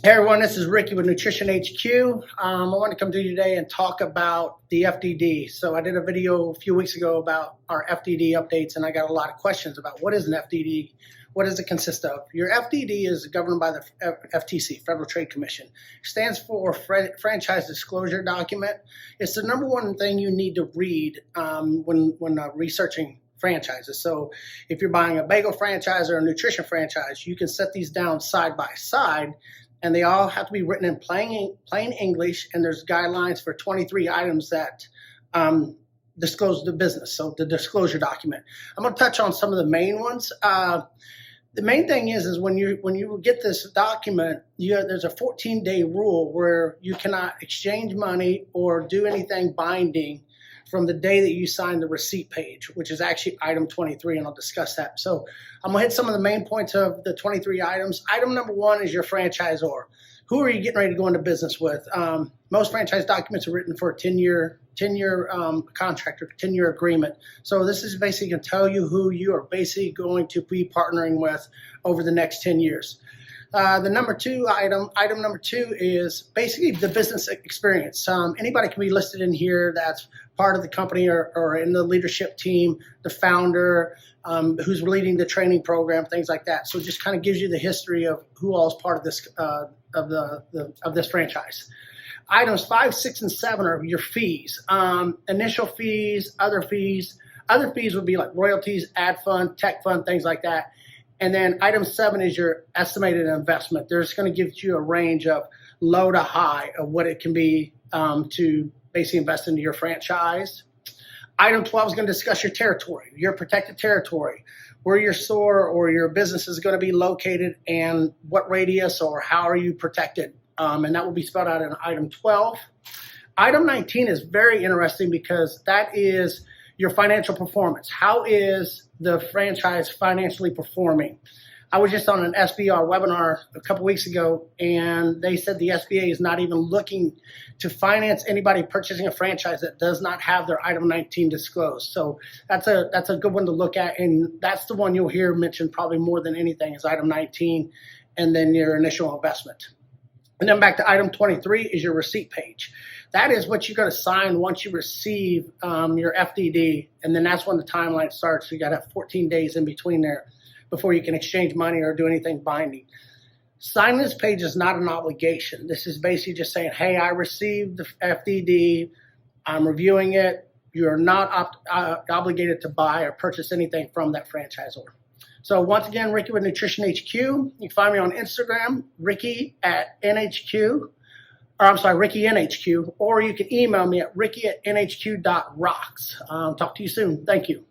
Hey everyone, this is Ricky with Nutrition HQ. I want to come to you today and talk about the FDD. So I did a video a few weeks ago about our FDD updates, and I got a lot of questions about what is an FDD, what does it consist of? Your FDD is governed by the FTC, Federal Trade Commission. It stands for Franchise Disclosure Document. It's the number one thing you need to read when researching franchises. So if you're buying a bagel franchise or a nutrition franchise, you can set these down side by side, and they all have to be written in plain English, and there's guidelines for 23 items that disclose the business, so the disclosure document. I'm going to touch on some of the main ones. The main thing is when you get this document, there's a 14-day rule where you cannot exchange money or do anything binding from the day that you sign the receipt page, which is actually item 23, and I'll discuss that. So I'm going to hit some of the main points of the 23 items. Item number one is your franchisor. Who are you getting ready to go into business with? Most franchise documents are written for a 10-year contract or 10-year agreement. So this is basically going to tell you who you are basically going to be partnering with over the next 10 years. The item number two is basically the business experience. Anybody can be listed in here that's part of the company or in the leadership team, the founder, who's leading the training program, things like that. So it just kind of gives you the history of who all is part of this of this franchise. Items 5, 6, and 7 are your fees. Initial fees, other fees. Other fees would be like royalties, ad fund, tech fund, things like that. And then item 7 is your estimated investment. There's going to give you a range of low to high of what it can be to basically invest into your franchise. Item 12 is going to discuss your territory, your protected territory, where your store or your business is going to be located and what radius or how are you protected. And that will be spelled out in item 12. Item 19 is very interesting because that is your financial performance. How is the franchise financially performing? I was just on an SBR webinar a couple weeks ago, and they said the SBA is not even looking to finance anybody purchasing a franchise that does not have their item 19 disclosed. So that's a good one to look at, and that's the one you'll hear mentioned probably more than anything is item 19, and then your initial investment. And then back to item 23 is your receipt page. That is what you're going to sign once you receive your FDD, and then that's when the timeline starts. So you got to have 14 days in between there before you can exchange money or do anything binding. Signing this page is not an obligation. This is basically just saying, hey, I received the FDD. I'm reviewing it. You're not obligated to buy or purchase anything from that franchisor. So once again, Ricky with Nutrition HQ. You can find me on Instagram, Ricky at NHQ. Or I'm sorry, Ricky NHQ, or you can email me at ricky@nhq.rocks. Talk to you soon. Thank you.